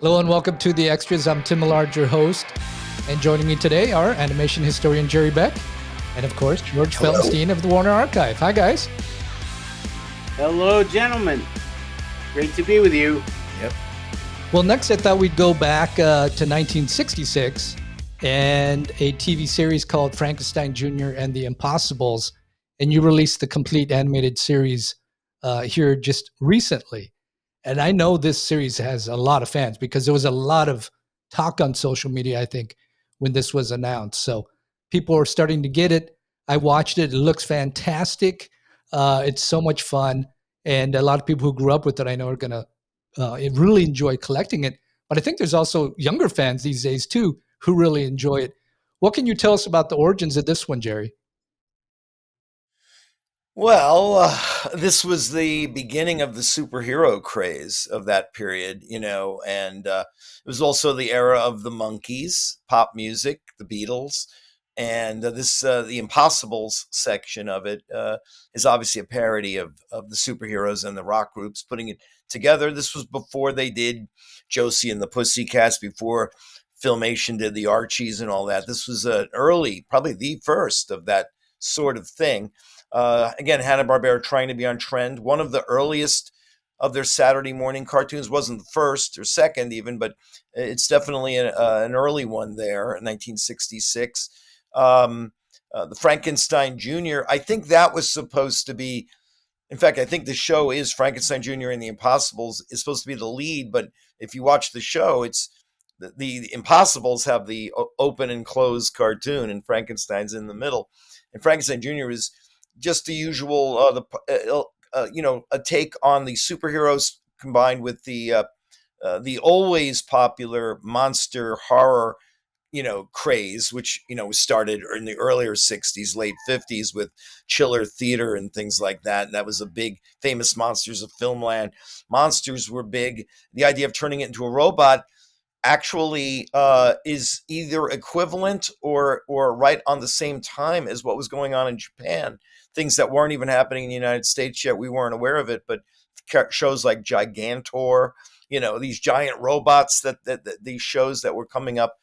Hello and welcome to The Extras. I'm Tim Millard, your host. And joining me today are animation historian Jerry Beck and, of course, George Feltenstein of the Warner Archive. Hi, guys. Hello, gentlemen. Great to be with you. Yep. Well, next I thought we'd go back to 1966 and a TV series called Frankenstein Jr. and the Impossibles. And you released the complete animated series here just recently. And I know this series has a lot of fans because there was a lot of talk on social media, I think, when this was announced. So people are starting to get it. I watched it. It looks fantastic. It's so much fun. And a lot of people who grew up with it, I know, are going to really enjoy collecting it. But I think there's also younger fans these days, too, who really enjoy it. What can you tell us about the origins of this one, Jerry? Well, this was the beginning of the superhero craze of that period, and it was also the era of the Monkees, pop music, the Beatles, and the Impossibles section of it is obviously a parody of the superheroes and the rock groups putting it together. This was before they did Josie and the Pussycats, before Filmation did the Archies and all that. This was an early, probably the first of that sort of thing. Again, Hanna-Barbera trying to be on trend. One of the earliest of their Saturday morning cartoons, wasn't the first or second even, but it's definitely an early one there in 1966. The Frankenstein Jr., I think that was supposed to be, in fact, I think the show is Frankenstein Jr. and the Impossibles is supposed to be the lead, but if you watch the show, it's the Impossibles have the open and closed cartoon and Frankenstein's in the middle. And Frankenstein Jr. is just the usual, a take on the superheroes combined with the always popular monster horror, craze, which, started in the earlier 60s, late 50s with Chiller Theater and things like that. And that was a big, famous Monsters of Filmland. Monsters were big. The idea of turning it into a robot actually is either equivalent or right on the same time as what was going on in Japan. Things that weren't even happening in the United States yet. We weren't aware of it, but shows like Gigantor, these giant robots that these shows that were coming up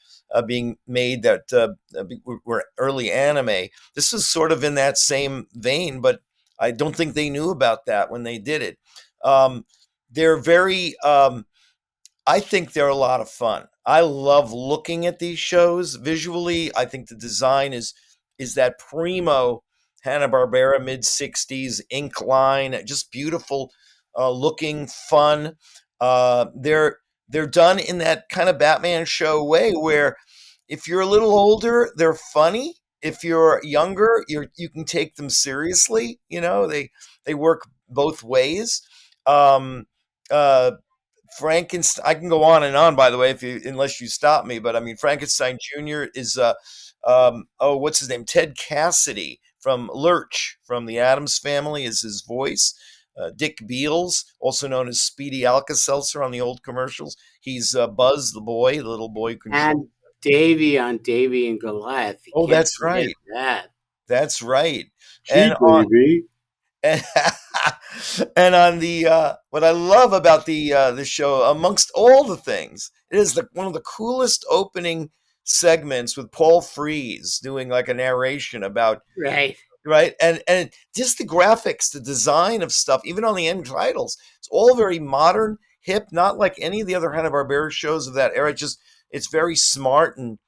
being made that were early anime. This was sort of in that same vein, but I don't think they knew about that when they did it. They're very... I think they're a lot of fun. I love looking at these shows visually. I think the design is that primo Hanna-Barbera mid-60s ink line, just beautiful looking, fun. They're done in that kind of Batman show way where if you're a little older, they're funny. If you're younger, you can take them seriously. They work both ways. Frankenstein. I can go on and on. By the way, unless you stop me, but I mean Frankenstein Jr. is what's his name? Ted Cassidy from Lurch from the Addams Family is his voice. Dick Beals, also known as Speedy Alka-Seltzer on the old commercials. He's Buzz the boy, the little boy. And Davy on Davy and Goliath. Oh, that's right. That's right. And Davy. And on the what I love about the show, amongst all the things, it is one of the coolest opening segments with Paul Frees doing like a narration about right, and just the graphics, the design of stuff, even on the end titles, it's all very modern, hip, not like any of the other Hanna-Barbera shows of that era. It's very smart and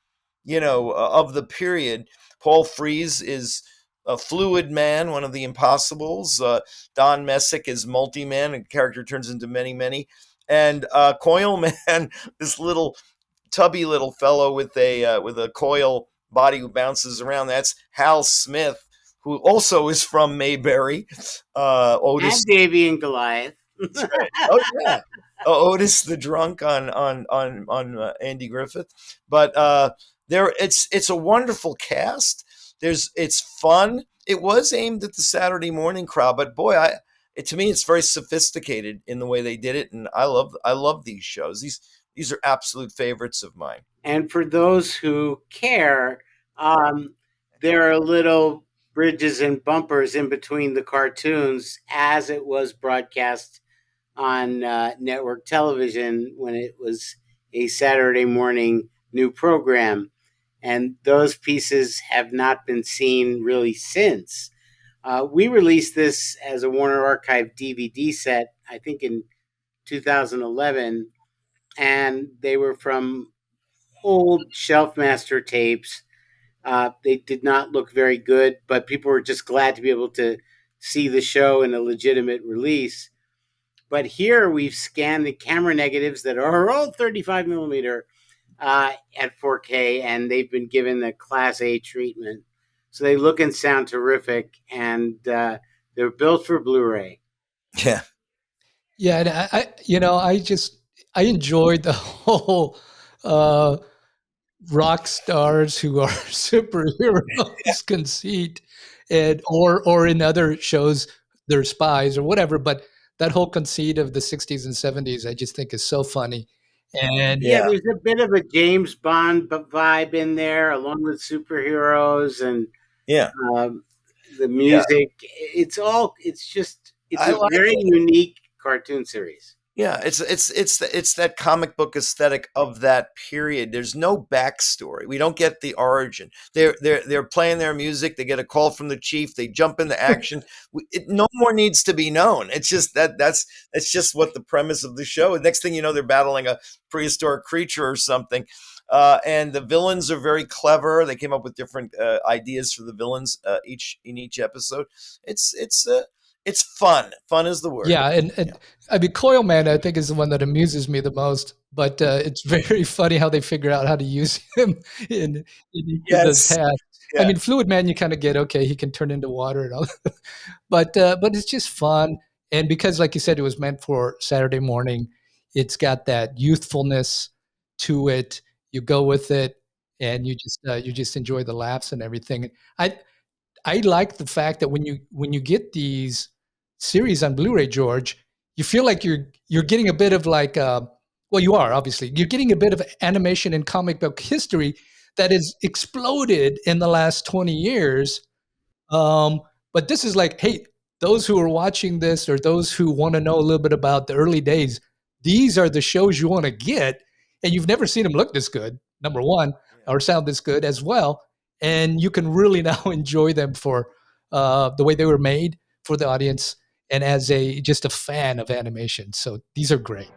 of the period. Paul Frees is a Fluid Man, one of the Impossibles. Don Messick is Multi-Man, a character turns into many. And Coil Man, this little tubby little fellow with a coil body who bounces around. That's Hal Smith, who also is from Mayberry. Otis and Davy and Goliath. That's right. Oh yeah, Otis the drunk on Andy Griffith. But it's a wonderful cast. It's fun. It was aimed at the Saturday morning crowd, but boy, to me, it's very sophisticated in the way they did it, and I love these shows. These are absolute favorites of mine. And for those who care, there are little bridges and bumpers in between the cartoons as it was broadcast on network television when it was a Saturday morning new program. And those pieces have not been seen really since. We released this as a Warner Archive DVD set, I think in 2011, and they were from old Shelfmaster tapes. They did not look very good, but people were just glad to be able to see the show in a legitimate release. But here we've scanned the camera negatives that are all 35 millimeter at 4K, and they've been given a Class A treatment. So they look and sound terrific, and they're built for Blu-ray. Yeah. Yeah, and I enjoyed the whole rock stars who are superheroes conceit, and or in other shows they're spies or whatever. But that whole conceit of the '60s and '70s, I just think is so funny. And Yeah, Yeah. there's a bit of a James Bond vibe in there, along with superheroes and Yeah. the Yeah. music. It's I a like very it. unique cartoon series. Yeah, it's that comic book aesthetic of that period. There's no backstory. We don't get the origin. They're playing their music. They get a call from the chief. They jump into action. No more needs to be known. It's just that's just what the premise of the show. And next thing you know, they're battling a prehistoric creature or something. And the villains are very clever. They came up with different ideas for the villains in each episode. It's fun. Fun is the word. yeah, and I mean, Coil Man, I think, is the one that amuses me the most. But it's very funny how they figure out how to use him in each of those Yes. tasks. I Yeah. mean, Fluid Man, you kind of get okay, he can turn into water and all, but it's just fun. And because, like you said, it was meant for Saturday morning, it's got that youthfulness to it. You go with it, and you just enjoy the laughs and everything. I I like the fact that when you get these series on Blu-ray, George, you feel like you're getting a bit of like well, you are obviously you're getting a bit of animation and comic book history that has exploded in the last 20 years. Um, but this is like, hey, those who are watching this or those who want to know a little bit about the early days, these are the shows you want to get, and you've never seen them look this good, number one, Yeah. or sound this good as well, and you can really now enjoy them for the way they were made for the audience and as a just a fan of animation. So these are great.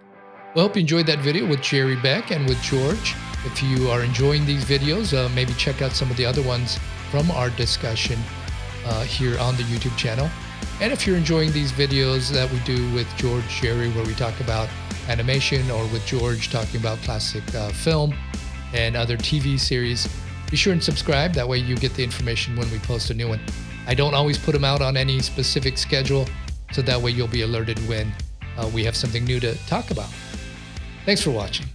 Well, I hope you enjoyed that video with Jerry Beck and with George. If you are enjoying these videos, maybe check out some of the other ones from our discussion here on the YouTube channel. And if you're enjoying these videos that we do with George, Jerry, where we talk about animation, or with George talking about classic film and other TV series, be sure and subscribe. That way you get the information when we post a new one. I don't always put them out on any specific schedule, so that way you'll be alerted when we have something new to talk about. Thanks for watching.